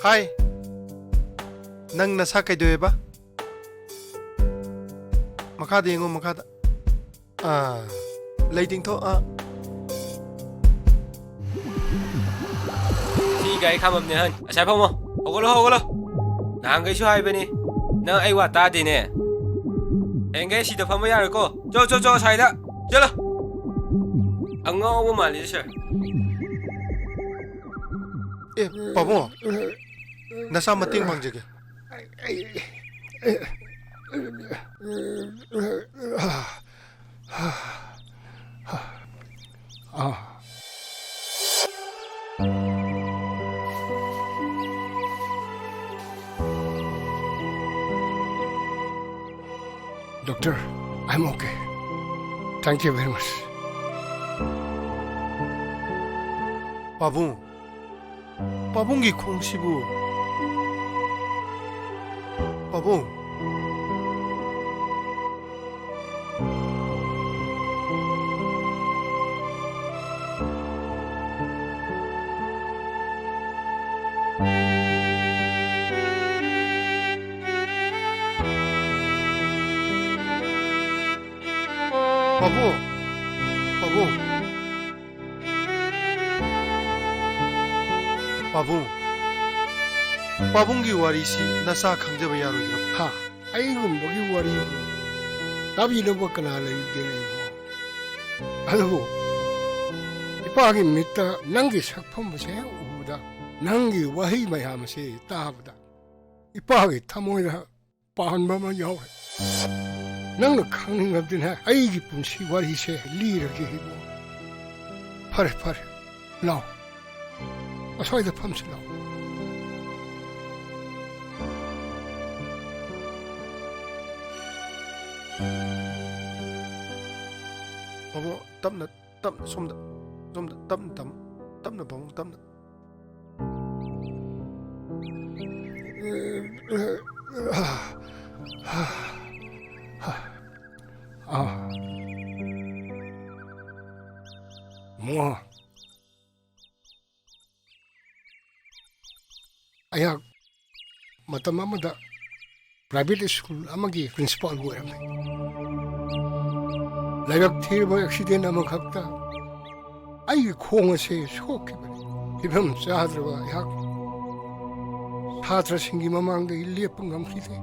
Hi. Nang nasa kay doy ba? Makada yung makada. Lighting to Si guy kamam ne han. Asai phomo. Hogolo. Nang gai shu hai bani. Nang ai wa ta de ne. Engge si da phama yar ko. Jo sai da. Jalo. Ango wo ma li sir. Pabong. Nasa mating mangjage. Doctor, I'm okay. Thank you very much. Pabong이 콩시부. Pabong. Pabong이 warisi nasa 강제바 야로이드라. Ha, 아이고 뭐기 war이고. 나비는 뭐 그나라 이게고. 아이고. 이빠기 밑다 난기 작품 보세요. 우다. 난기 와히 마야마세 따보다. 이빠기 타모이라 빠한바만 야오. 난는 강릉 없드나 아이기 분시 war이세 리르게 해고. 파래. 나오. 어서이다 팜스 나오. Pabong, tamna somda tamna pabong tamna. 뭐 아야 matam amada private school amagi principal go ram layak thir bo accident am khakta ai khong se shok ke ibam sadra ba yak thatra singi mamang de illi pangam khite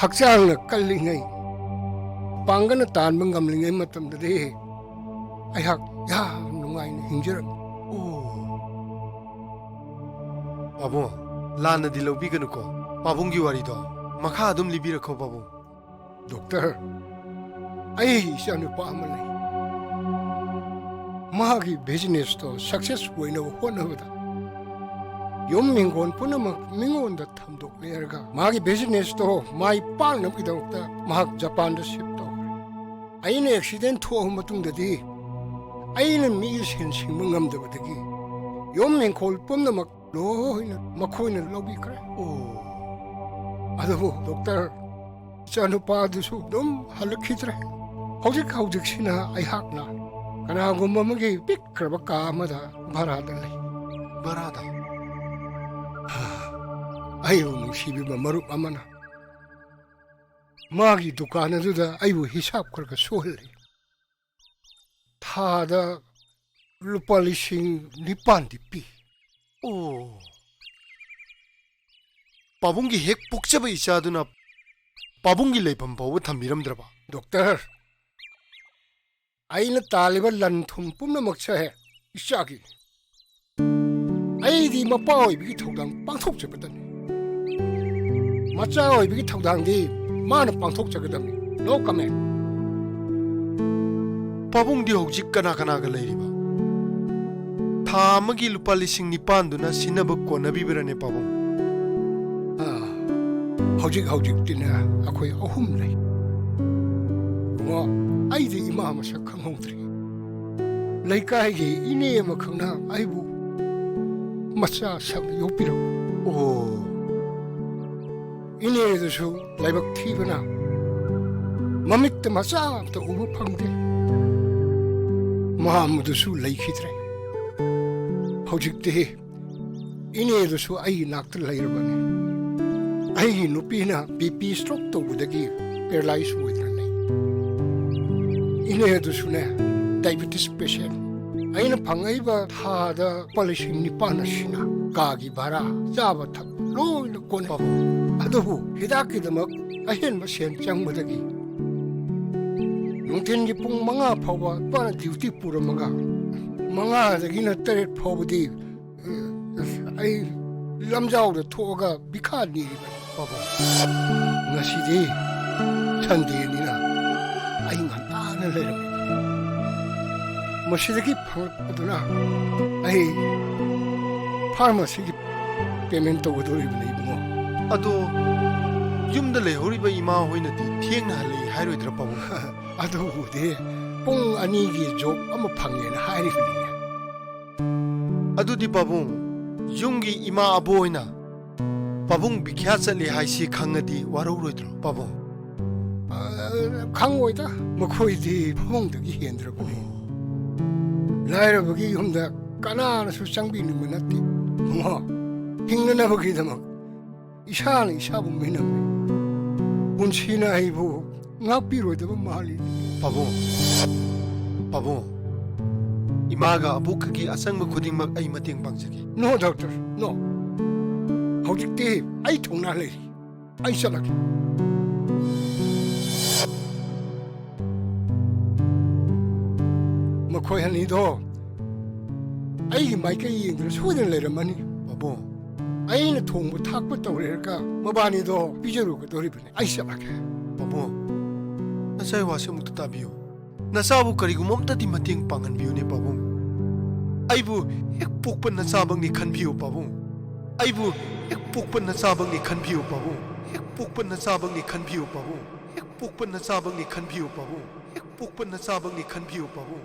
hakchang na kallingai pangana tan bangam lingai matam de ai hak ya nungai ni hingjar Pabong, lana di lobiganu ko. Pabonggi warido. Makha adum libira ko pabong. Doctor, ai sianu pa amalai. Mahagi business to success hoina hona bada. Yom mingon punamak mingon da thamdo erga. Mahagi business to mai pal nam ki dokta mahag Japan da ship to. Ai ne accident tho matung da di. Ai ne mi sen sing mangam da badagi. Yom min khol pum namak loina makoina lobi kare. Adabu doctor chanu pa dusu dum halakhitre. Hojik sina ai hakna. Kana gumma magi pik kraba ka amada barada lai. Barada. Ayu nusibi ba marup amana. Magi dukana duda ayu hisab karga sohli. Thada lupa lising nipan dipi. Pabonggi hek pokchaba ichaduna Pabonggi leipam bawa thambiramdraba. Doctor, aina taliba lan thum pumna makcha hai ishaki. Ai di mapa oi bi thodang pangthok chabadan. Macha oi bi thodang di mana pangthok chagadam. No comment. Pabongdi hojik kana ga leiriba. Thamagi lupa lising nipan duna sinaba konabibirane pabong. Hojik tina akhoi ahum lai. Ngo ai di ima ma sak khanghodri. Laikai gi ine ma khangna aibu macha sak yopiro. Ine de su laibak thibana. Mamit ta macha ta ubu phangde. Mahamud su laikhitre. Hojik de ine do su ai nak tel lair bani ai nupi na BP stroke to budagi paralyzed with her nei ine do su ne diabetes patient ai na phangai ba tha da polishing ni panasina ka gi bara jaba thak lo na kon pa adu hidak ki damak ahen ba sen chang budagi nungtin gi pung manga phawa pa duty pura maga manga dagi na teret phawdi ai lamjau da thoga bikha ni baba ngasi di chandi ni na ai ngan ta na le masjidiki phang aduna ai pharmacy ki payment to godori bani mo ado yumda lehoriba ima hoinati thiengna hali hairoidra pabu ado de pung ani gi job ama phange na hairi bani adudi pabung yumgi ima aboina pabung bikhya chali haisi khangadi waroroidro pabung khangoi da makhoi di phong da gi hendra bani laira bagi humda kana na su changbi ni manati mo hingna na bagi da mak isha ni isha bu minam bunchina ai bu ngapi ro da mali pabung pabung imaga abukagi asangma khudingmak ai mateng pangsagi no doctor no hojikti ai thongna le ai salak makhoi hani do ai mai kai yeng sudan le ramani pabung ai na thong bu thak bu tawre ka mabani do pijaru ko dori bane ai salak pabung nasai wase mukta tabiyo nasabu karigumom tati mateng pangan biyo ne pabung aibu ek pokpan nasabang ni khanbiyo pabung aibu ek pokpan nasabang ni khanbiyo pabung ek pokpan nasabang ni khanbiyo pabung ek pokpan nasabang ni khanbiyo pabung ek pokpan nasabang ni khanbiyo pabung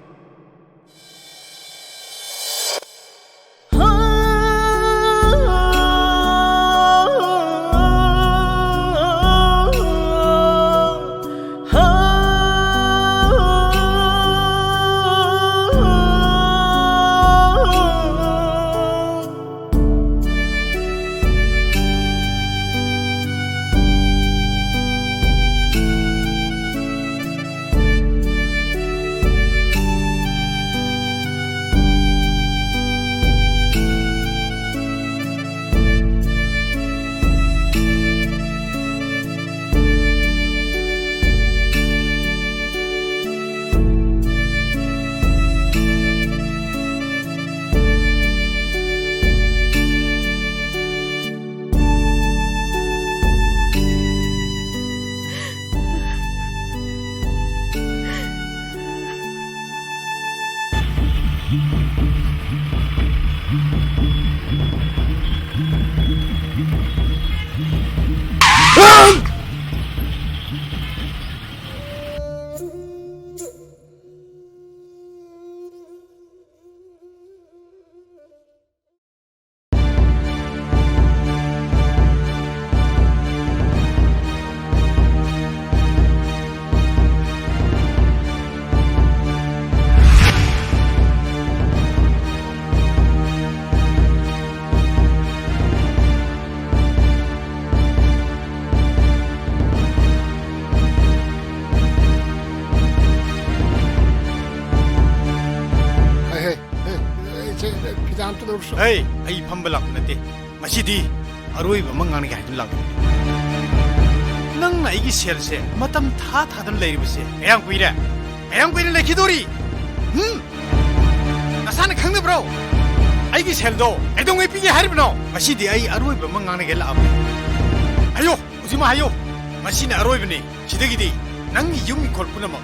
Hey, ai phambalak nate. Masidi aroi ba mangang ni gaidun lag. Nang na igi sel se matam tha thadan leiri bse. Ayang kuira lekidori. Nasana khangna bro. Aigi sel do edong e pige haribno. Masidi ai aroi ba mangang ni gela ab. Ayo, ujima ayo. Masina aroi bani. Sidagidi nang yumi kolpuna ma.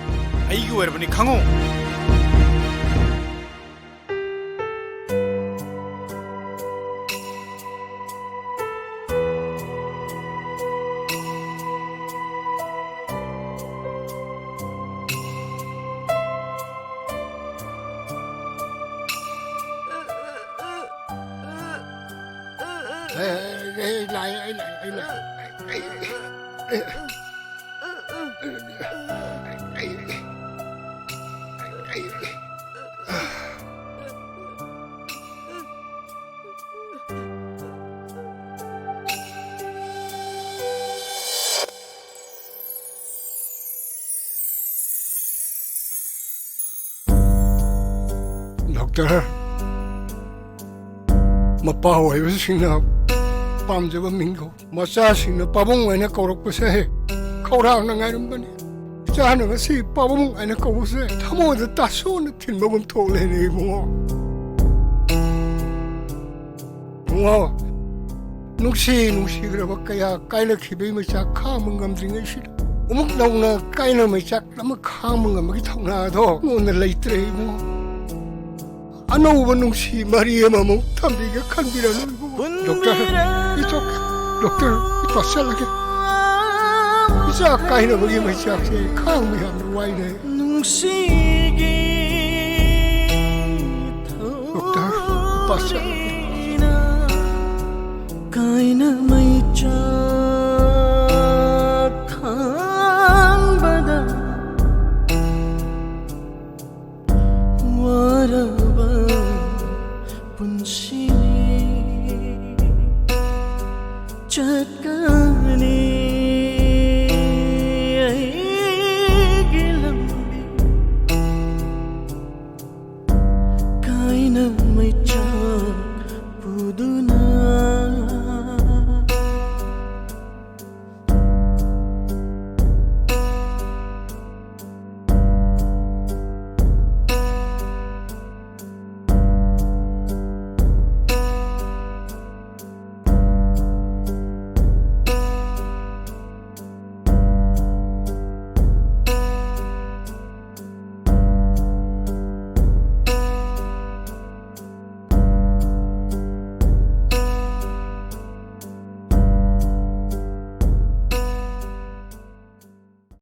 Aigi wer bani khango. Doctor, mapaw ay singna pamjaba mingo. Masa singna pabong ay na kaurok pa siya. Kaurang na ngayon ba niya? Diyan nga si pabong ay na kaurok siya. Tamo na taso na tinbagong tole ni mo. Mo, nungsi graba kaya kaya kibay mo siya kamang gamdringay siya. Umukdaw na kaya na may siya na makamang magitaw na do. Ngunit laytre mo. Ano ba nung si Maria Mamo tambiga kanbiranu mo? Doktor, ito, doktor, ito lagi. Isa kaya na maging may siya siya kang may hamruway na. Doktor, pasya lagi. Kaya na may